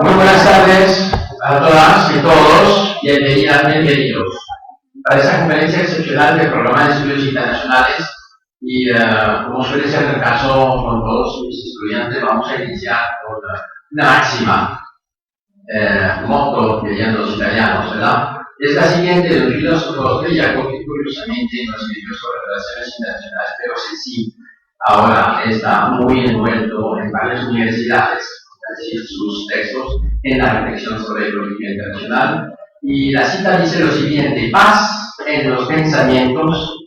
Muy buenas tardes a todas y todos, bienvenidos a esta conferencia excepcional del Programa de Estudios Internacionales y como suele ser el caso con todos mis estudiantes, vamos a iniciar con una máxima, motto que dirían los italianos, ¿verdad? Es la siguiente de un filósofo austriaco que curiosamente no escribió sobre relaciones internacionales, pero sí ahora está muy envuelto en varias universidades, es decir, sus textos en la reflexión sobre política internacional. Y la cita dice lo siguiente: paz en los pensamientos,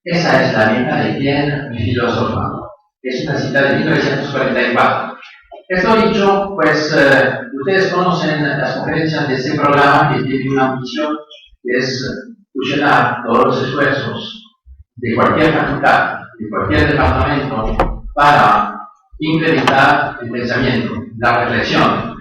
esa es la meta de quien filosofa. Es una cita de 1944. Esto dicho, pues ustedes conocen las conferencias de este programa, que tiene una misión, que es fusionar todos los esfuerzos de cualquier facultad, de cualquier departamento, para incrementar el pensamiento, la reflexión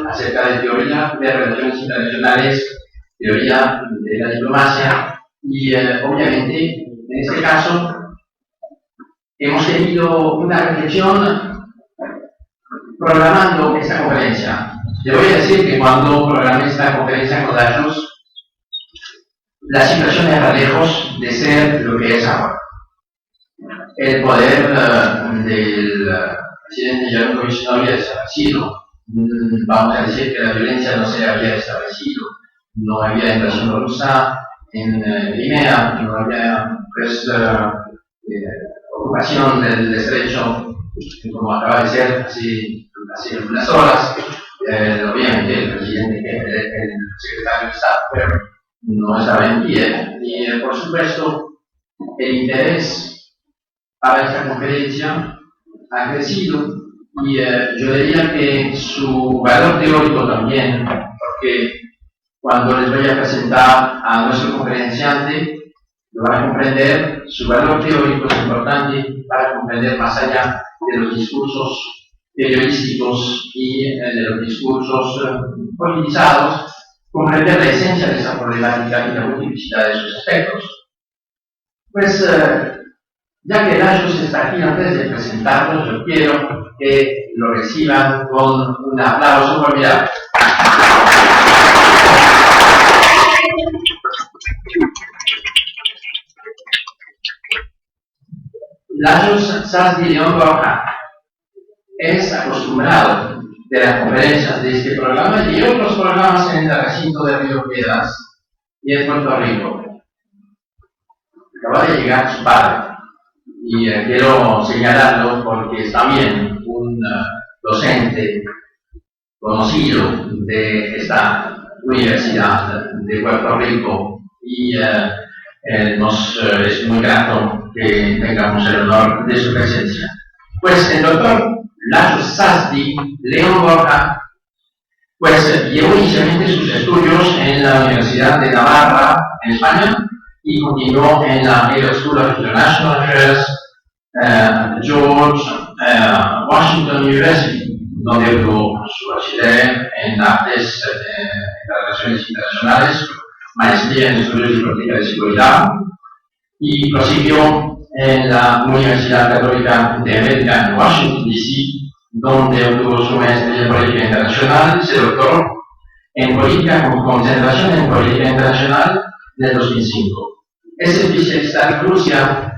acerca de teoría de relaciones internacionales, teoría de la diplomacia y obviamente en este caso hemos tenido una reflexión programando esta conferencia. Le voy a decir que cuando programé esta conferencia con Darius, la situación era lejos de ser lo que es ahora. El poder del presidente Yanukovych no había desaparecido. Vamos a decir que la violencia no se había establecido. No había invasión rusa en Crimea, no había ocupación del estrecho, como acaba de ser hace unas horas. Obviamente el presidente, el secretario de Estado, pero no estaba en pie. Y por supuesto el interés para esta conferencia ha crecido y yo diría que su valor teórico también, porque cuando les voy a presentar a nuestro conferenciante lo van a comprender. Su valor teórico es importante para comprender más allá de los discursos periodísticos y de los discursos politizados, comprender la esencia de esa problemática y la multiplicidad de sus aspectos. Pues, ya que Lajos está aquí, antes de presentarlos, yo quiero que lo reciban con un aplauso formidable. Lajos Sazdi León Borja es acostumbrado de las conferencias de este programa y otros programas en el recinto de Río Piedras y en Puerto Rico. Acaba de llegar su padre y quiero señalarlo porque es también un docente conocido de esta Universidad de Puerto Rico y es muy grato que tengamos el honor de su presencia. Pues el doctor Lajos Sazdi León Borja pues llevó inicialmente sus estudios en la Universidad de Navarra, en España, y continuó en la Yale School of International Affairs, George Washington University, donde obtuvo su bachiller en artes en relaciones internacionales, maestría en estudios de política de seguridad, y prosiguió en la Universidad Católica de América en Washington, D.C., donde obtuvo su maestría en política internacional, se doctoró en política con concentración en política internacional en el 2005. Es especialista en Rusia,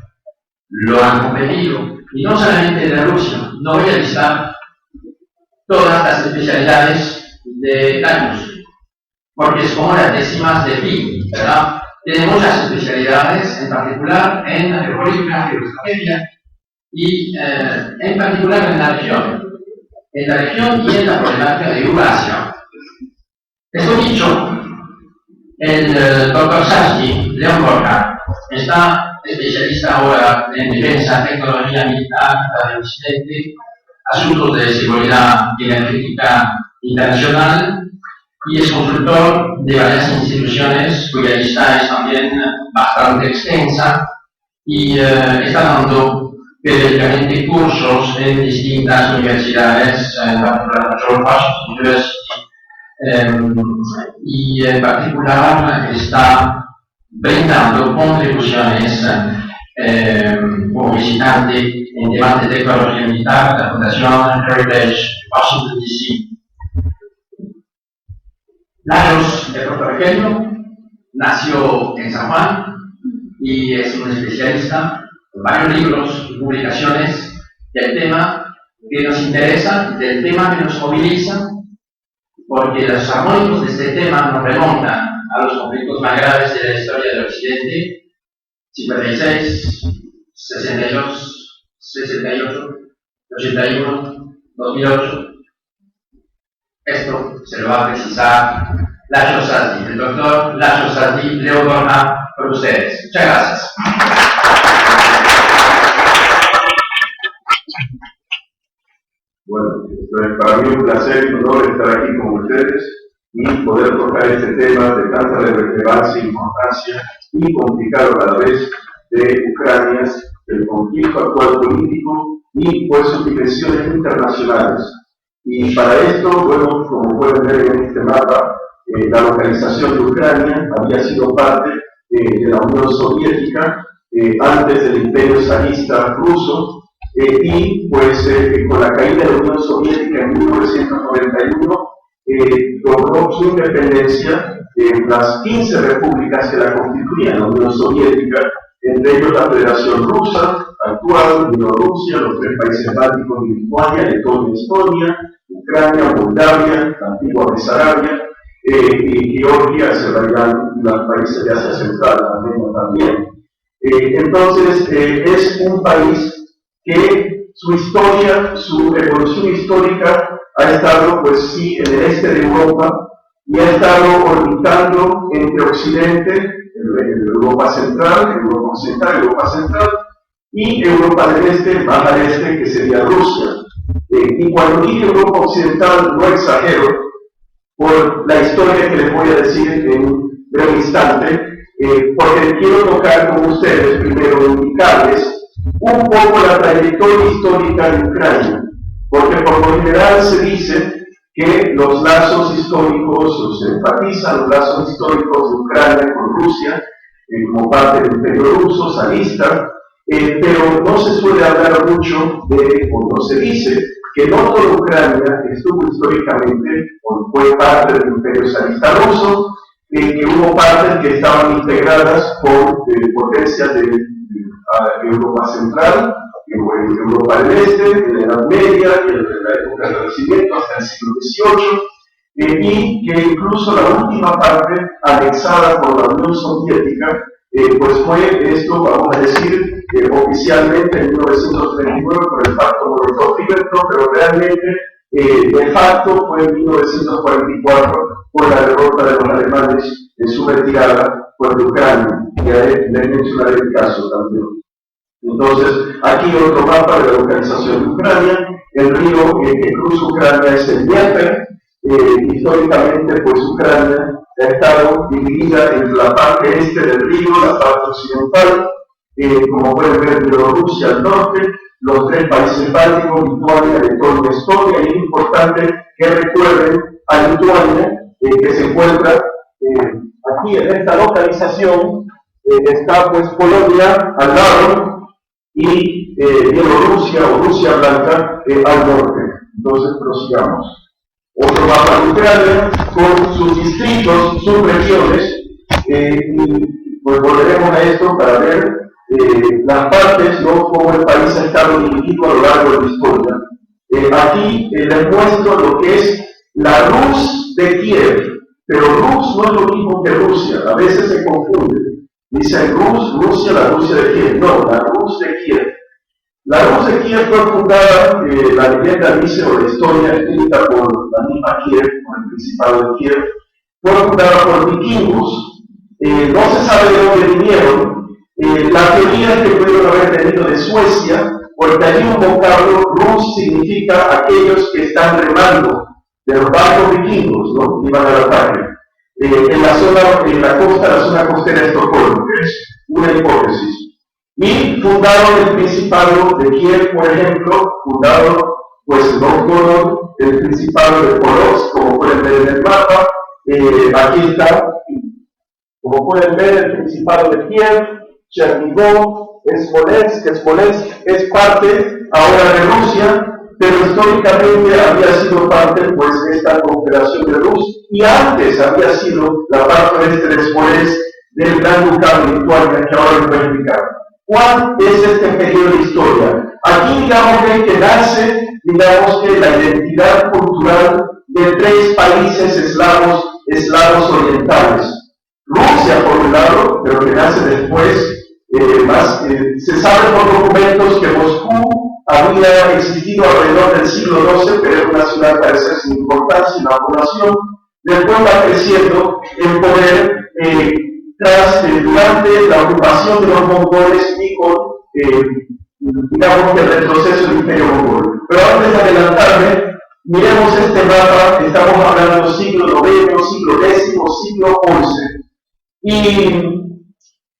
lo han competido, y no solamente de Rusia, no voy a listar todas las especialidades de Lajos, porque es como las décimas de pi, ¿verdad? Tiene muchas especialidades, en particular en la geopolítica, geoestrategia, y en particular en la región y en la problemática de Eurasia. Esto dicho, el doctor Sazdi León Borja está especialista ahora en defensa, tecnología militar de Occidente, asuntos de seguridad energética internacional y es consultor de varias instituciones cuya lista es también bastante extensa y está dando periódicamente cursos en distintas universidades, en particular George Washington University, y en particular está brindando contribuciones como visitante en temas de tecnología militar de la Fundación Heritage Washington, D.C. Lajos, de puertorriqueño, nació en San Juan y es un especialista en varios libros y publicaciones del tema que nos interesa, del tema que nos moviliza, porque los armónicos de este tema nos remontan a los conflictos más graves de la historia del Occidente: 56, 62, 68, 81, 2008. Esto se lo va a precisar Lajos Sazdi, el doctor Lajos Sazdi León Borja, por ustedes. Muchas gracias. Bueno, para mí es un placer y un honor estar aquí con ustedes y poder tocar este tema de tanta relevancia e importancia y complicado a la vez de Ucrania, el conflicto actual político y pues sus dimensiones internacionales. Y para esto, bueno, como pueden ver en este mapa, la localización de Ucrania había sido parte de la Unión Soviética antes del Imperio Zarista ruso. Y pues con la caída de la Unión Soviética en 1991 logró su independencia las 15 repúblicas que la constituían la Unión Soviética, entre ellos la Federación Rusa actual, Bielorrusia, los 3 países bálticos de Lituania, Letonia, Estonia, Ucrania, Moldavia, la antigua Besarabia, y Georgia, Azerbaiyán y los países de Asia Central también. Entonces es un país que su historia, su evolución histórica ha estado, pues sí, en el este de Europa y ha estado orbitando entre Occidente, Europa Central, Europa Occidental, Europa Central y Europa del Este, más al este, que sería Rusia. Y cuando digo Europa Occidental, no exagero, por la historia que les voy a decir en un breve instante, porque quiero tocar con ustedes, primero, indicarles un poco la trayectoria histórica de Ucrania, porque por lo general se dice que los lazos históricos, o se enfatizan los lazos históricos de Ucrania con Rusia, como parte del Imperio Ruso, zarista, pero no se suele hablar mucho de, o no se dice, que no toda Ucrania estuvo históricamente, o fue parte del Imperio zarista ruso, que hubo partes que estaban integradas por potencias de Europa Central, Europa del Este, en la Edad Media, en la época del Renacimiento, hasta el siglo XVIII, y que incluso la última parte anexada por la Unión Soviética, pues fue esto, vamos a decir, oficialmente en 1939 por el Pacto Molotov-Ribbentrop, pero realmente de facto fue en 1944 por la derrota de los alemanes en su retirada por Ucrania, y ahí les mencionaré el caso también. Entonces, aquí otro mapa de la localización de Ucrania. El río que cruza Ucrania es el Dnieper. Históricamente, pues Ucrania ha estado dividida entre la parte este del río, la parte occidental, como pueden ver, Bielorrusia al norte, los tres países bálticos, Lituania, Letonia, Estonia, y es importante que recuerden a Lituania, que se encuentra aquí en esta localización, está pues Polonia al lado, y Bielorrusia o Rusia Blanca al norte. Entonces prosigamos. Otro mapa de Ucrania con sus distritos, sus regiones, y pues volveremos a esto para ver las partes, ¿no? Cómo el país ha estado dividido a lo largo de la historia. Aquí les muestro lo que es la Rus de Kiev, pero Rus no es lo mismo que Rusia, a veces se confunde. Dicen Rusia, la Rusia de Kiev. No, la Rus de Kiev. La Rus de Kiev fue fundada, la leyenda dice, o la historia escrita por la misma Kiev, por el Principado de Kiev, fue fundada por vikingos. No se sabe de dónde vinieron. La teoría es que pudieron haber venido de Suecia, porque allí un vocablo Rus significa aquellos que están remando, de los barcos vikingos, ¿no? Iban al ataque. En la costa, la zona costera de Estocolmo, que es una hipótesis. Y fundaron el Principado de Kiev, por ejemplo, fundaron pues Novgorod, el Principado de Polotsk, como pueden ver en el mapa. Aquí está, como pueden ver, el Principado de Kiev, Chernigov, Smolensk es parte ahora de Rusia, pero históricamente había sido parte pues de esta confederación de Rus, y antes había sido la parte de Smolensk del Gran Ducado de Lituania, que ahora les voy a explicar. ¿Cuál es este periodo de historia? Aquí digamos que nace, digamos que la identidad cultural de tres países eslavos orientales. Rusia, por un lado, pero que nace después, se sabe por documentos que Moscú había existido alrededor del siglo XII, pero es una ciudad parece sin importancia, una población, después va creciendo en poder durante la ocupación de los mongoles y con, digamos, el retroceso del Imperio Mongol. Pero antes de adelantarme, miremos este mapa, estamos hablando siglo IX, siglo X, siglo XI. Y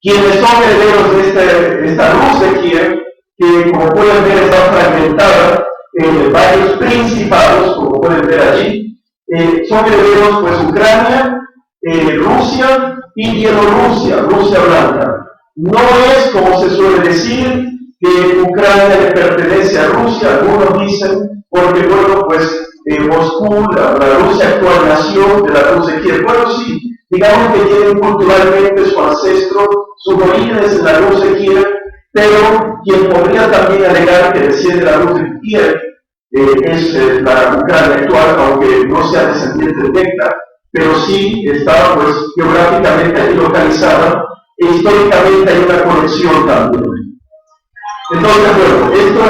quienes son herederos de esta Rus de Kiev, que como pueden ver está fragmentada en varios principados, como pueden ver allí, son herederos pues Ucrania, Rusia y Bielorrusia, Rusia Blanca. No es como se suele decir que Ucrania le pertenece a Rusia, algunos dicen, porque bueno, pues Moscú, la Rusia actual nació de la Rus de Kiev. Bueno, sí, digamos que tienen culturalmente su ancestro, sus orígenes en la Rus de Kiev, pero quien podría también alegar que desciende de la Rus de Kiev es la Ucrania actual, aunque no sea descendiente directa, pero sí está pues geográficamente ahí localizada e históricamente hay una conexión también. Entonces, bueno,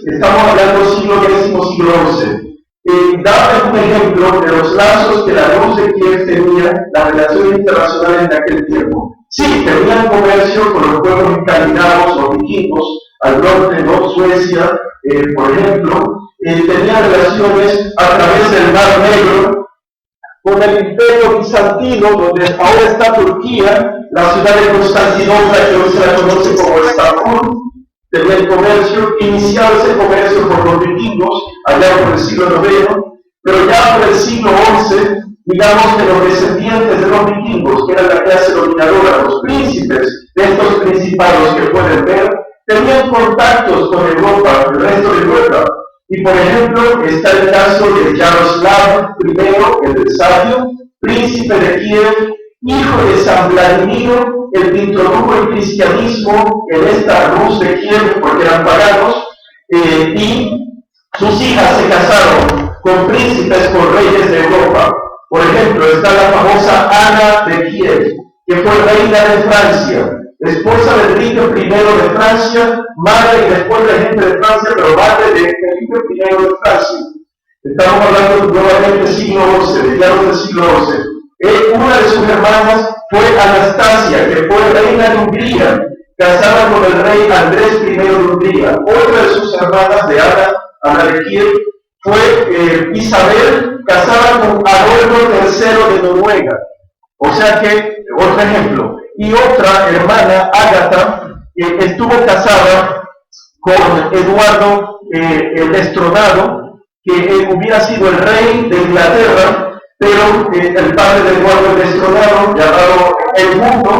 estamos hablando siglo X, siglo XI. Dame un ejemplo de los lazos que la Rus de Kiev tenía, las relaciones internacionales de aquel tiempo. Sí, tenían comercio con los pueblos escandinavos, los vikingos, al norte, ¿no? Suecia, por ejemplo, tenían relaciones a través del Mar Negro, con el Imperio Bizantino, donde ahora está Turquía, la ciudad de Constantinopla, que hoy se la conoce como Estambul, tenía el comercio, iniciado ese comercio por los vikingos, allá por el siglo IX, Pero ya por el siglo XI, digamos que los descendientes de los vikingos, que eran la clase dominadora, los príncipes de estos principados que pueden ver, tenían contactos con Europa, el resto de Europa. Y por ejemplo, está el caso de Yaroslav I, el sabio, príncipe de Kiev, hijo de San Vladimiro, el que introdujo el cristianismo en esta Rus de Kiev, porque eran paganos, y sus hijas se casaron con príncipes, con reyes de Europa. Por ejemplo, está la famosa Ana de Kiev, que fue reina de Francia, esposa de Felipe I de Francia, madre y después regente de Francia, pero madre de Felipe I de Francia. Estamos hablando nuevamente del siglo XI, mediados del siglo XI. Una de sus hermanas fue Anastasia, que fue reina de Hungría, casada con el rey Andrés I de Hungría. Otra de sus hermanas de Ana de Kiev, fue Isabel, casada con Adolfo III de Noruega. O sea que, otro ejemplo. Y otra hermana, Ágata, estuvo casada con Eduardo el Destronado, que hubiera sido el rey de Inglaterra, pero el padre de Eduardo el Destronado, llamado El Mundo,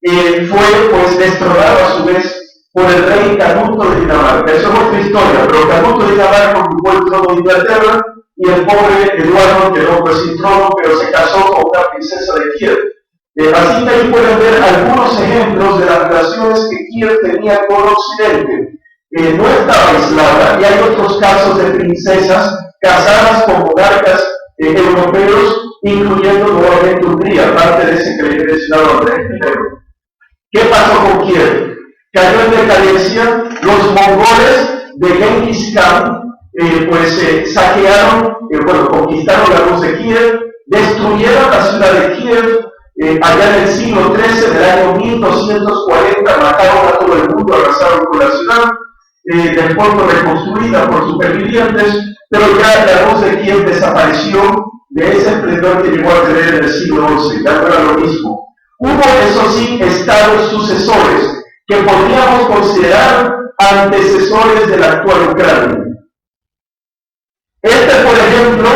fue pues destronado a su vez por el rey Canuto de Dinamarca. Eso es otra historia, pero Canuto de Dinamarca ocupó el trono de Inglaterra y el pobre Eduardo quedó pues sin trono, pero se casó con una princesa de Kiev. Así que ahí pueden ver algunos ejemplos de las relaciones que Kiev tenía con Occidente. No estaba aislada, y hay otros casos de princesas casadas con monarcas europeos, incluyendo nuevamente Hungría, parte de ese que le mencionaba Andrés I. ¿Qué pasó con Kiev? Cayó en decadencia. Los mongoles de Genghis Khan saquearon, conquistaron la Rus de Kiev, destruyeron la ciudad de Kiev. Allá en el siglo XIII, del año 1240, mataron a todo el mundo, arrasaron con la ciudad. Después fue reconstruida por supervivientes, pero ya la Rus de Kiev desapareció de ese esplendor que llegó a tener en el siglo XI, ya no era lo mismo. Hubo, eso sí, estados sucesores que podríamos considerar antecesores de la actual Ucrania. Este, por ejemplo,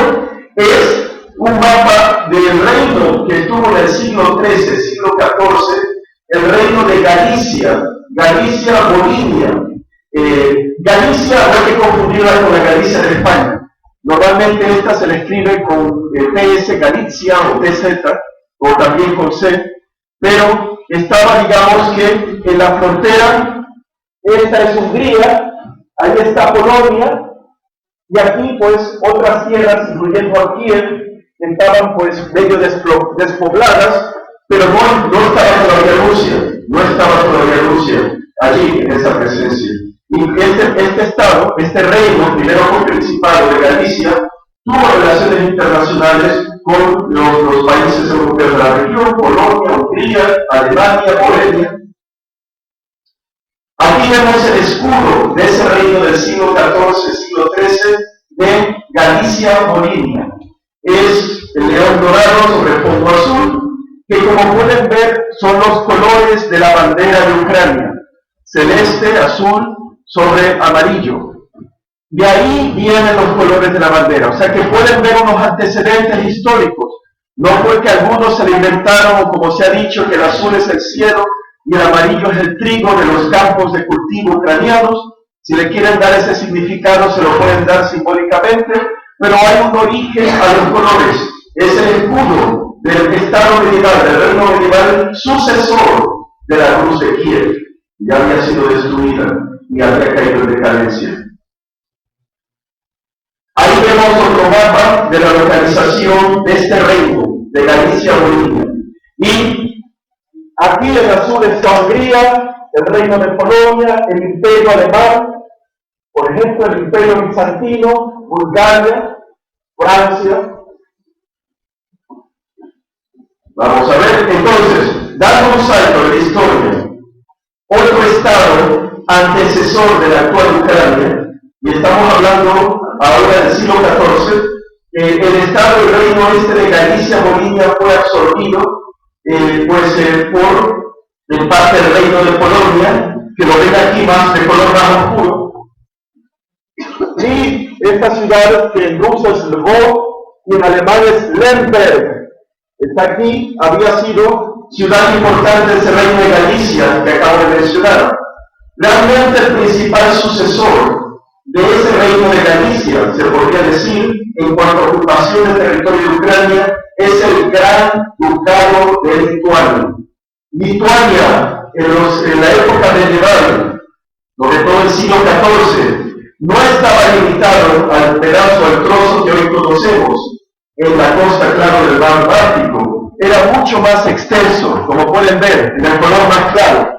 es un mapa del reino que estuvo en el siglo XIII, siglo XIV, el reino de Galicia, Galicia-Bolinia. Galicia no hay que confundirla con la Galicia de España. Normalmente esta se le escribe con TS, Galicia o TZ, o también con C, pero estaba, digamos que en la frontera. Esta es Hungría, ahí está Polonia, y aquí pues otras tierras, incluyendo a Kiev, estaban pues medio despobladas, pero no estaba todavía Rusia, no estaba todavía Rusia allí en esa presencia. Y este estado, este reino, primero fue principado de Galicia, tuvo relaciones internacionales con los países europeos de la región, Polonia, Hungría, Alemania, Polonia. Aquí vemos el escudo de ese reino del siglo XIV, siglo XIII, de Galicia-Bolinia. Es el león dorado sobre fondo azul, que como pueden ver son los colores de la bandera de Ucrania, celeste, azul, sobre amarillo. De ahí vienen los colores de la bandera, o sea que pueden ver unos antecedentes históricos. No fue que algunos se lo inventaron, o como se ha dicho, que el azul es el cielo y el amarillo es el trigo de los campos de cultivo ucranianos. Si le quieren dar ese significado, se lo pueden dar simbólicamente, pero hay un origen a los colores. Es el escudo del Estado medieval, del reino medieval, sucesor de la Rus de Kiev. Ya había sido destruida y había caído en decadencia. Ahí vemos otro mapa de la localización de este reino, de Galicia-Bolinia. Y aquí en azul está Hungría, el reino de Polonia, el imperio alemán, por ejemplo, el imperio bizantino, Bulgaria, Francia. Vamos a ver, entonces, dando un salto de la historia, otro estado antecesor de la actual Ucrania, y estamos hablando ahora del siglo XIV, el estado del reino este de Galicia-Bolinia fue absorbido por en parte del reino de Polonia, que lo ven aquí más de color más oscuro, y esta ciudad que en ruso es Lvov y en alemán es Lemberg. Está aquí, había sido ciudad importante de ese reino de Galicia que acabo de mencionar. Realmente el principal sucesor de ese reino de Galicia, se podría decir, en cuanto a ocupación del territorio de Ucrania, es el Gran Ducado de Lituania. Lituania, en la época medieval, sobre todo el siglo XIV, no estaba limitado al pedazo, al trozo que hoy conocemos en la costa, claro, del mar Báltico. Era mucho más extenso, como pueden ver, en el color más claro,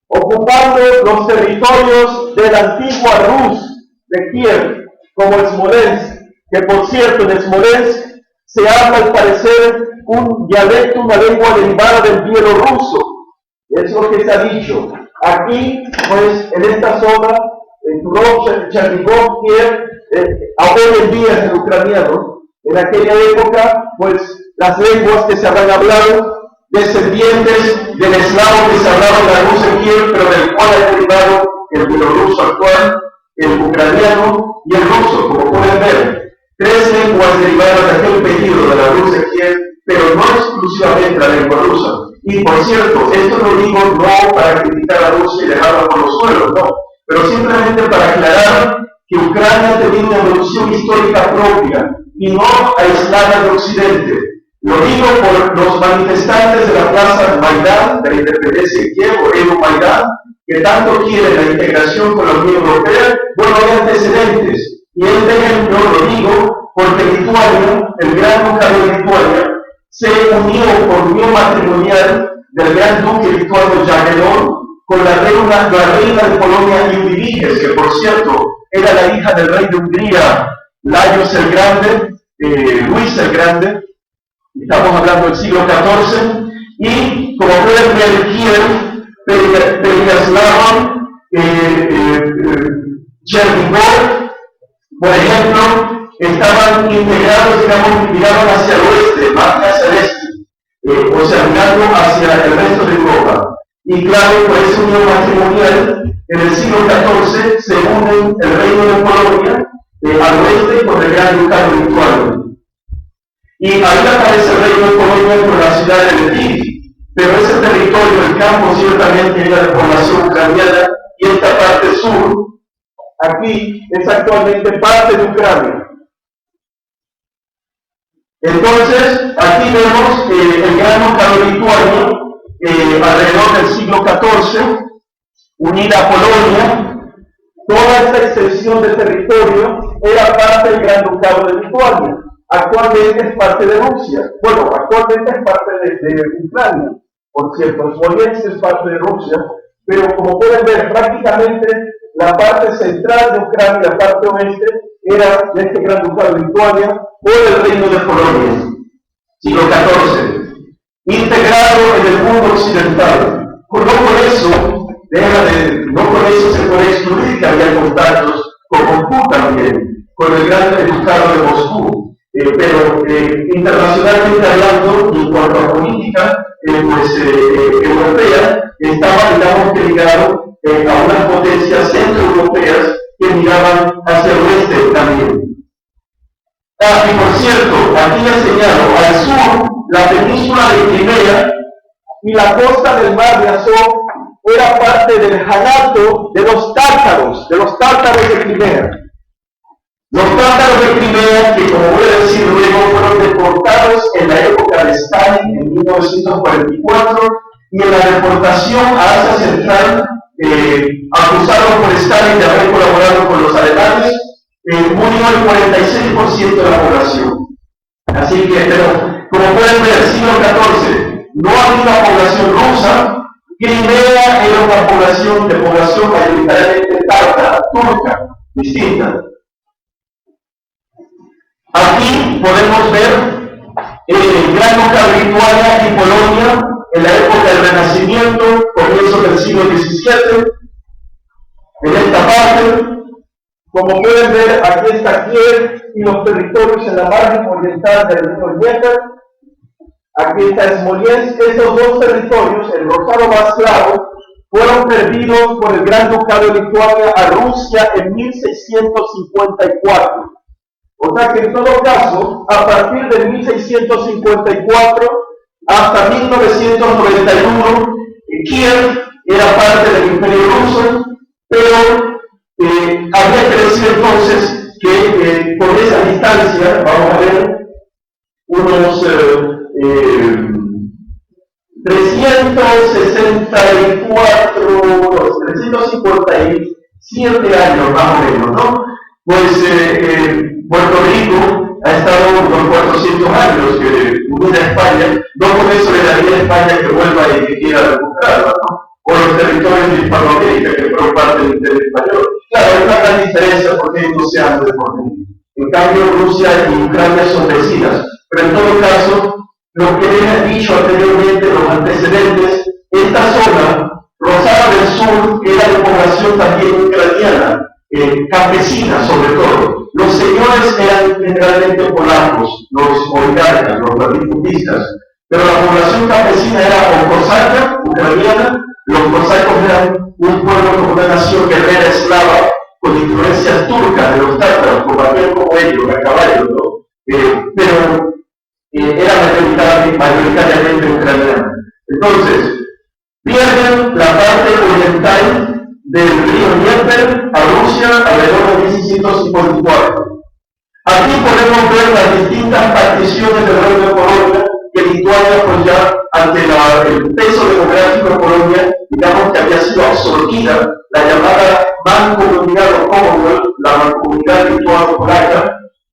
ocupando los territorios de la antigua Rus de Kiev, como Smolensk, que por cierto en Smolensk se habla al parecer un dialecto, una lengua derivada del bielorruso. Es lo que se ha dicho. Aquí, pues, en esta zona, en Turov, Chernigov, Kiev, hoy en día es el ucraniano. En aquella época, pues, las lenguas que se habrán hablado, descendientes del eslavo que se hablaba en la Rusia en Kiev, pero del cual ha derivado el bielorruso actual, el ucraniano y el ruso, como pueden ver. Tres lenguas derivadas de aquel periodo de la Rusia en Kiev, pero no exclusivamente la lengua rusa. Y por cierto, esto lo digo no para criticar a Rusia y dejarla por los suelos, no, pero simplemente para aclarar que Ucrania tenía una evolución histórica propia y no aislada de Occidente. Lo digo por los manifestantes de la plaza Maidán, de la independencia de Kiev, o Euromaidan, que tanto quieren la integración con la Unión Europea. Bueno, hay antecedentes. Y este ejemplo lo digo porque Lituania, el Gran Ducado de Lituania, se unió por unión matrimonial del Gran Duque lituano Jagellón con la reina de Polonia Liudviges, que por cierto era la hija del rey de Hungría, Lajos el Grande, Luis el Grande. Estamos hablando del siglo XIV, y como pueden ver, Kiev, Pereyaslav, Chernigov, por ejemplo, estaban integrados, digamos, miraban hacia el oeste, más que hacia el este, o sea, mirando hacia el resto de Europa. Y claro, por esa unión matrimonial, en el siglo XIV se unen el reino de Polonia al oeste con el Gran Ducado lituano. Y ahí aparece el reino de Polonia con la ciudad de Lviv, pero ese territorio, el campo, ciertamente era de población ucraniana, y esta parte sur, aquí, es actualmente parte de Ucrania. Entonces, aquí vemos el Gran Ducado lituano, alrededor del siglo XIV, unida a Polonia. Toda esta extensión de territorio era parte del Gran Ducado de Lituania. Actualmente es parte de Rusia. Bueno, actualmente es parte de Ucrania. Por cierto, Smolensk es parte de Rusia, pero como pueden ver, prácticamente la parte central de Ucrania, la parte oeste, era de este Gran Ducado de Lituania o el Reino de Polonia, siglo XIV, integrado en el mundo occidental. No por eso se puede excluir que había contactos con Moscú también, con el Gran Ducado de Moscú. Pero internacionalmente hablando, en cuanto a política europea, estaba, digamos, que ligado a unas potencias centroeuropeas que miraban hacia el oeste también. Y por cierto, aquí les señalo, al sur, la península de Crimea y la costa del mar de Azov era parte del Janato de los tártaros de Crimea. Los tártaros de Crimea, que como voy a decir luego, fueron deportados en la época de Stalin, en 1944, y en la deportación a Asia Central, acusados por Stalin de haber colaborado con los alemanes, murió el 46% de la población. Así que, pero, como pueden ver, siglo XIV, no había una población rusa. Crimea era una población mayoritariamente tártara, turca, distinta. Aquí podemos ver el Gran Ducado de Lituania y Polonia en la época del Renacimiento, comienzo del siglo XVII. En esta parte, como pueden ver, aquí está Kiev y los territorios en la margen oriental del río Dnieper. Aquí está Smolensk. Estos dos territorios, el rosado más claro, fueron perdidos por el Gran Ducado de Lituania a Rusia en 1654. O sea que en todo caso, a partir de 1654 hasta 1991, Kiev era parte del Imperio Ruso, pero había que decir entonces que por esa distancia, vamos a ver, unos 357 años más o menos, ¿no? Pues Puerto Rico ha estado unos 400 años unida a España, no por eso le daría a España que vuelva y que quiera recuperarla, ¿no? O los territorios de Hispanoamérica que fueron parte del Imperio Español. Claro, hay una gran diferencia porque hay un océano de por medio. En cambio, Rusia y Ucrania son vecinas. Pero en todo caso, lo que les he dicho anteriormente, los antecedentes, esta zona, Rosada del Sur, era de población también ucraniana, campesina sobre todo. Los señores eran generalmente polacos, los oligarcas, los latifundistas, pero la población campesina era o cosaca, ucraniana. Los cosacos eran un pueblo como una nación guerrera eslava con influencias turcas de los tártaros, combatían como ellos, a caballo, ¿no? Pero era mayoritariamente ucraniana. Entonces, pierden la parte oriental del río Dnieper a Rusia alrededor de 1654. Aquí podemos ver las distintas particiones del reino de Polonia, que Lituania, pues ya ante el peso demográfico de Polonia, digamos que había sido absorbida, la llamada mancomunidad o Commonwealth, la mancomunidad lituano-polaca,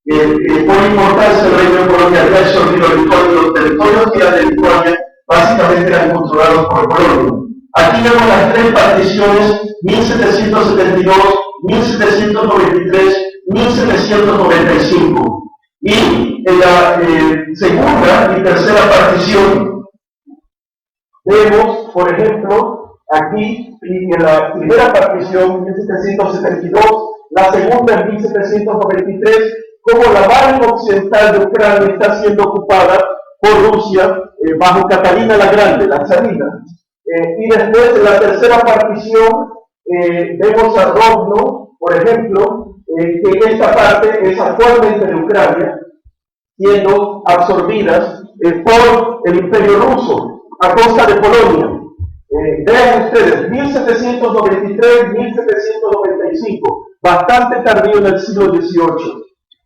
por importancia el reino de Polonia había absorbido Lituania, y los territorios que eran de Lituania básicamente eran controlados por Polonia. Aquí vemos las tres particiones, 1772, 1793, 1795. Y en la segunda y tercera partición vemos, por ejemplo, aquí en la primera partición, 1772, la segunda en 1793, como la margen occidental de Ucrania está siendo ocupada por Rusia bajo Catalina la Grande, la zarina. Y después en la tercera partición vemos a Rovno, por ejemplo, que esta parte es actualmente de Ucrania, siendo absorbidas por el Imperio Ruso a costa de Polonia. Vean ustedes, 1793-1795, bastante tardío en el siglo XVIII.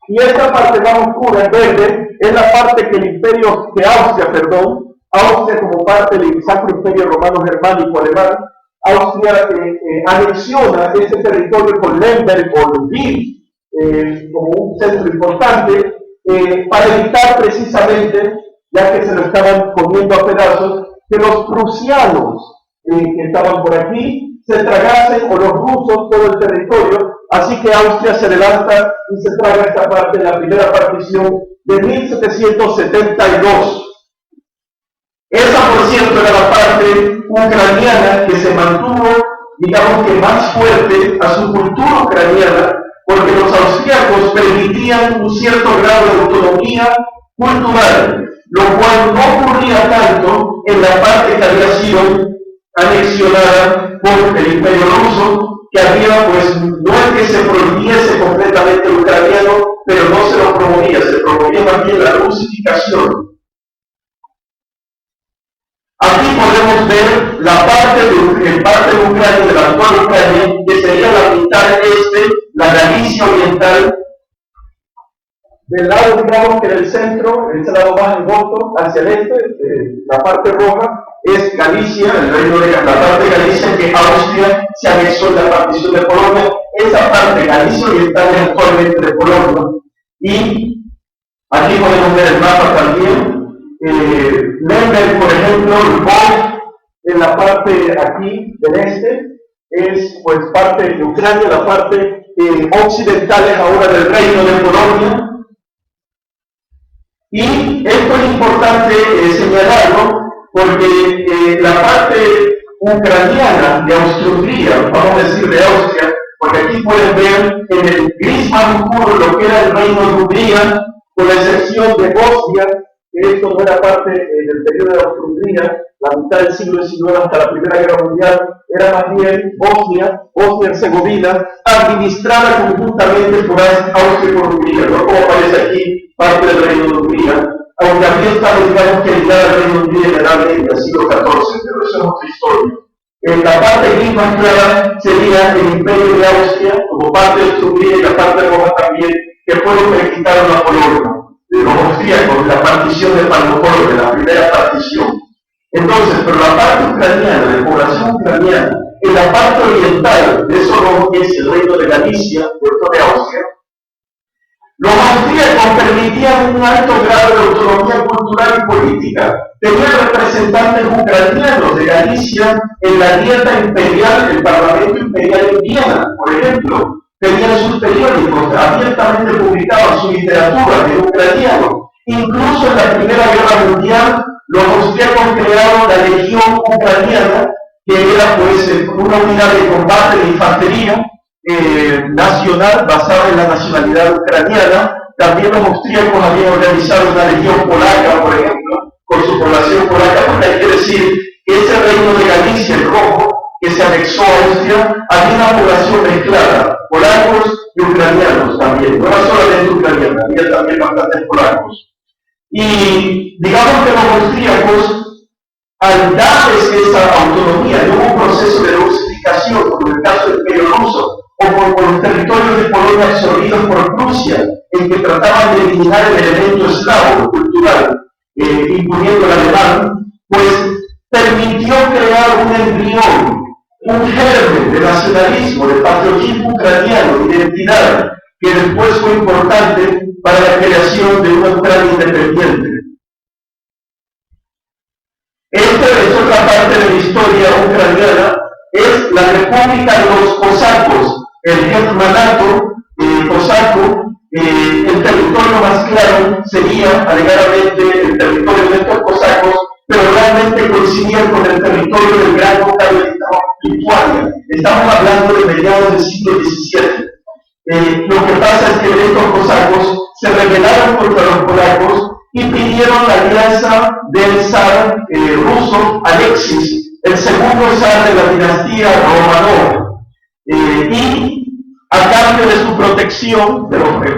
Y esta parte más oscura, en verde, es la parte que Austria como parte del Sacro Imperio Romano Germánico Alemán, Austria anexiona este territorio con Lemberg o Lviv como un centro importante para evitar precisamente, ya que se lo estaban comiendo a pedazos, que los prusianos que estaban por aquí se tragasen, o los rusos, todo el territorio. Así que Austria se levanta y se traga esta parte de la primera partición de 1772. Esa, por cierto, era la parte ucraniana que se mantuvo, digamos que más fuerte a su cultura ucraniana, porque los austríacos permitían un cierto grado de autonomía cultural, lo cual no ocurría tanto en la parte que había sido anexionada por el Imperio Ruso, que había, pues, no es que se prohibiese completamente el ucraniano, pero no se lo promovía, se promovía más bien la rusificación. Aquí podemos ver la parte de Ucrania, de la actual Ucrania, que sería la mitad este, la Galicia oriental, del lado, digamos que del centro, el lado más angosto, hacia el este, la parte roja, es Galicia, el reino de la parte de Galicia que Austria se anexó en la partición de Polonia. Esa parte, Galicia oriental, es actualmente de Polonia. Y aquí podemos ver el mapa también. Lemberg, por ejemplo, Lvov, en la parte aquí del este, es pues parte de Ucrania, la parte occidental es ahora del reino de Polonia. Y esto es importante señalarlo porque la parte ucraniana de Austria-Hungría, vamos a decir de Austria, porque aquí pueden ver en el gris más oscuro lo que era el reino de Hungría, con la excepción de Bosnia, que esto no era parte del periodo de Austria-Hungría, la mitad del siglo XIX hasta la Primera Guerra Mundial, era más bien Bosnia y Herzegovina, administrada conjuntamente por Austria y por Hungría, ¿no? Como aparece aquí, parte del Reino de Hungría, aunque había estado, digamos, que ligada al Reino de Hungría en la Edad Media, siglo XIV, pero eso es otra historia. La parte gris más clara sería el Imperio de Austria, como parte de Hungría, y la parte de Roma también, que fue lo que le quitaron a Polonia, de los austríacos, la partición de Polonia, la primera partición. Entonces, pero la parte ucraniana, de población ucraniana, en la parte oriental, de eso no es el reino de Galicia, puerto de Austria, los austríacos permitían un alto grado de autonomía cultural y política. Tenían representantes ucranianos de Galicia en la dieta imperial, el Parlamento Imperial en Viena, por ejemplo. Tenían sus periódicos, abiertamente publicaban su literatura en ucraniano. Incluso en la Primera Guerra Mundial, los austríacos crearon la Legión Ucraniana, que era pues una unidad de combate de infantería nacional basada en la nacionalidad ucraniana. También los austríacos habían organizado una legión polaca, por ejemplo, con su población polaca, porque hay que decir que ese reino de Galicia, el rojo, que se anexó a Austria, había una población mezclada, polacos y ucranianos también, no era solamente ucraniana, había también bastantes polacos. Y digamos que los austríacos, al darles esa autonomía, no hubo un proceso de rusificación, como en el caso del Imperio Ruso, o por los territorios de Polonia absorbidos por Prusia, en que trataban de eliminar el elemento eslavo, cultural, imponiendo el alemán, pues permitió crear un embrión, un germen de nacionalismo, de patriotismo ucraniano, de identidad, que después fue importante para la creación de una Ucrania independiente. Esta es otra parte de la historia ucraniana, es la República de los Cosacos, el Hetmanato cosaco. El territorio más claro sería alegadamente el territorio de estos cosacos, pero realmente coincidía con el territorio del Gran Ducado de Lituania. Estamos hablando de mediados del siglo XVII. Lo que pasa es que estos cosacos se rebelaron contra los polacos y pidieron la alianza del zar ruso Alexis, el segundo zar de la dinastía Romanov. Y a cambio de su protección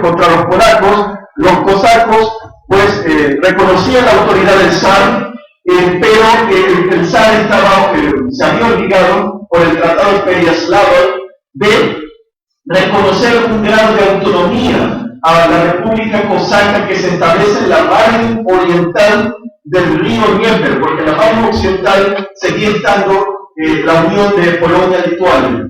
contra los polacos, los cosacos pues reconocían la autoridad del zar, pero el zar se había obligado por el Tratado de Pereyaslav de reconocer un grado de autonomía a la República Cosaca que se establece en la margen oriental del río Dnieper, porque en la margen occidental seguía estando la unión de Polonia-Lituania.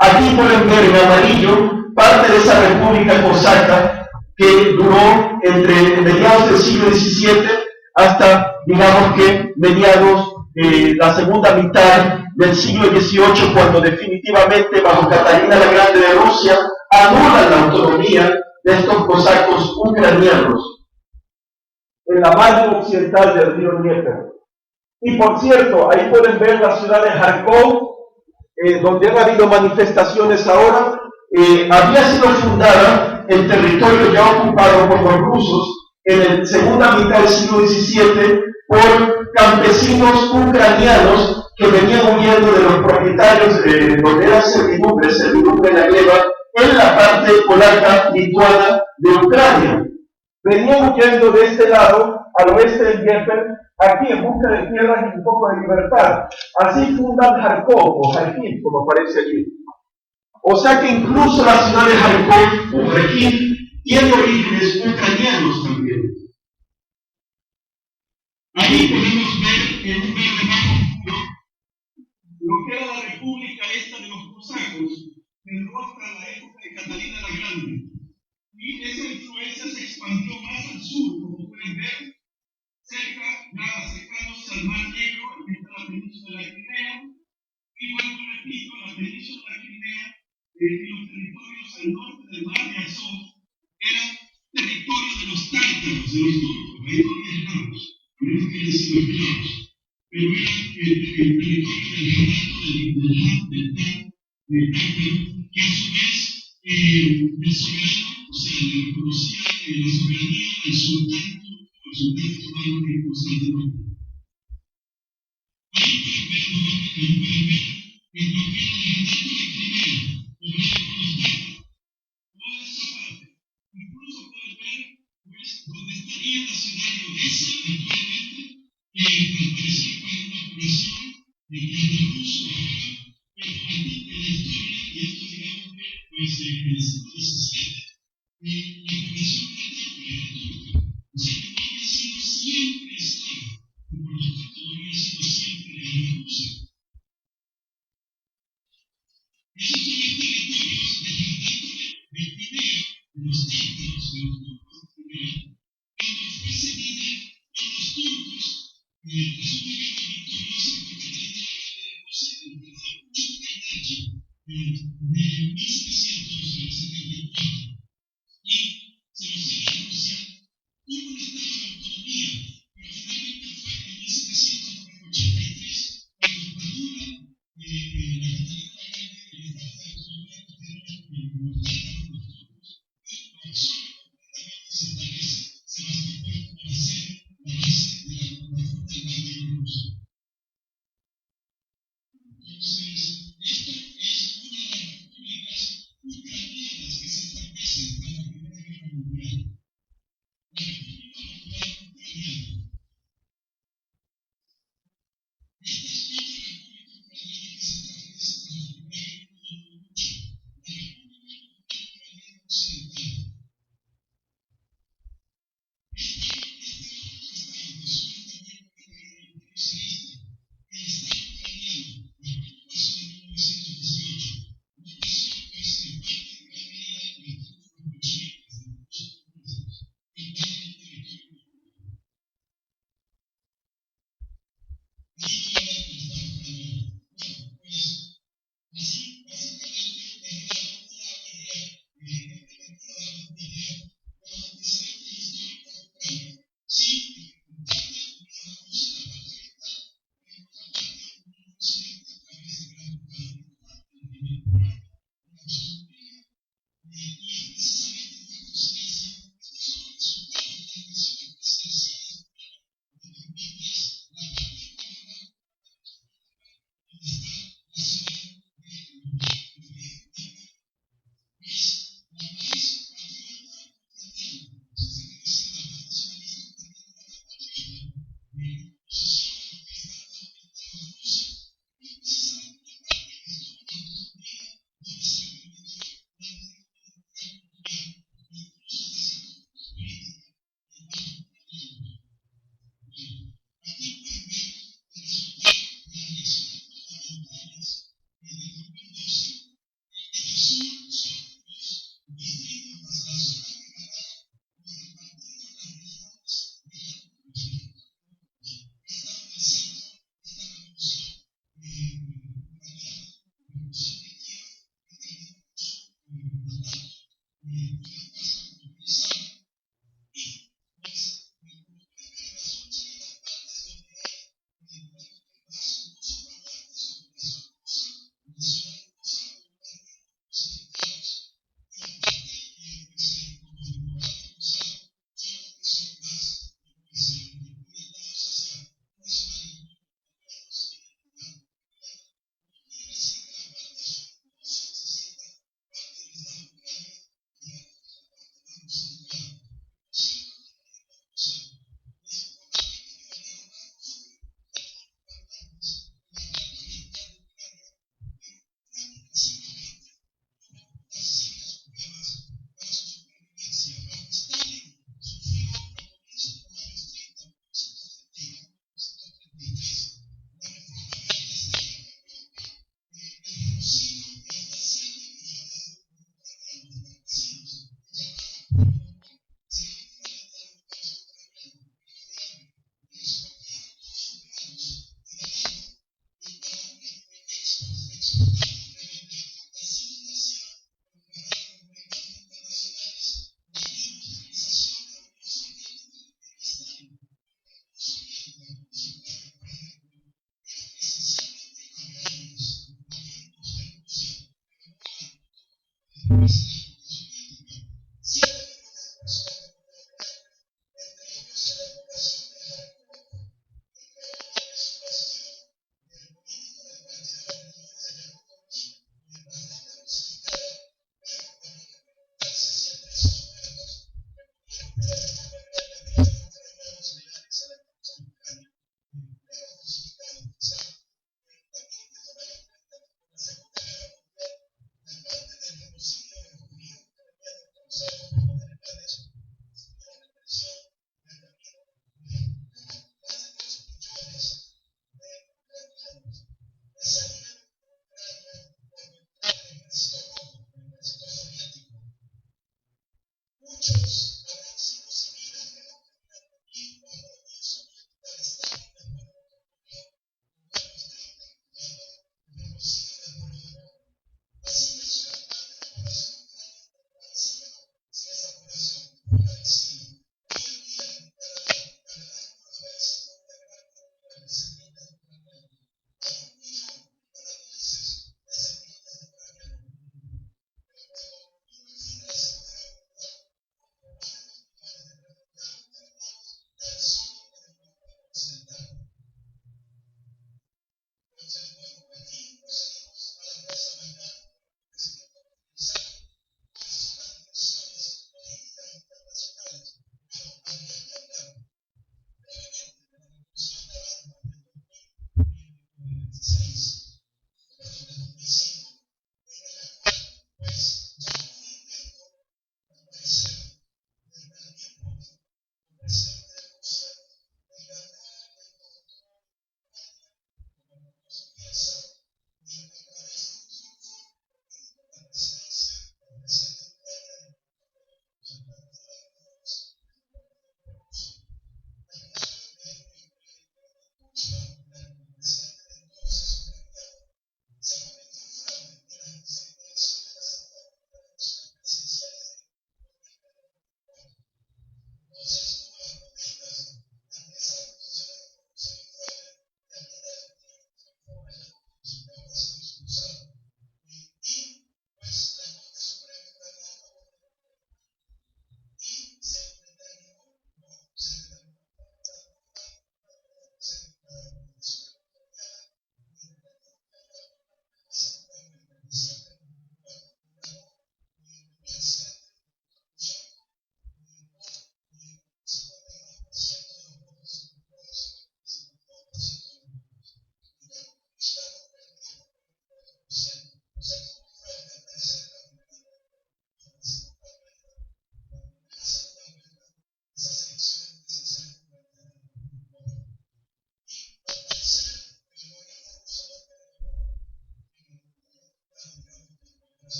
Aquí pueden ver en amarillo parte de esa República Cosaca que duró entre mediados del siglo XVII hasta, digamos que, mediados de la segunda mitad del siglo XVIII, cuando definitivamente, bajo Catalina la Grande de Rusia, anulan la autonomía de estos cosacos ucranianos en la margen occidental del río Dnieper. Y por cierto, ahí pueden ver la ciudad de Kharkov, donde han habido manifestaciones ahora. Había sido fundada en territorio ya ocupado por los rusos en la segunda mitad del siglo XVII por campesinos ucranianos que venían huyendo de los propietarios donde eran servidumbre en la gleba, en la parte polaca lituana de Ucrania. Venían huyendo de este lado, al oeste del Dnieper, aquí en busca de tierras y un poco de libertad. Así fundan Kharkov o Kharkiv, como aparece allí. O sea que incluso la ciudad de Kharkov o Kharkiv tiene orígenes ucranianos también. Ahí podemos ver en un verde más oscuro lo que era la república esta de los cosacos, que duró hasta la época de Catalina la Grande. Y esa influencia se expandió más al sur, como pueden ver, cercanos al Mar Negro, aquí está la península de la Crimea, y vuelvo y repito, la península de la Crimea y los territorios al norte del Mar de Azov eran territorios de los tártaros, de los turcos, ahí no había eslavos, habría que decir esclavos, pero eran el territorio del Hanato, del tártaro, que a su vez el soberano, o sea, le reconocía la soberanía al sultán otomano en Constantinopla.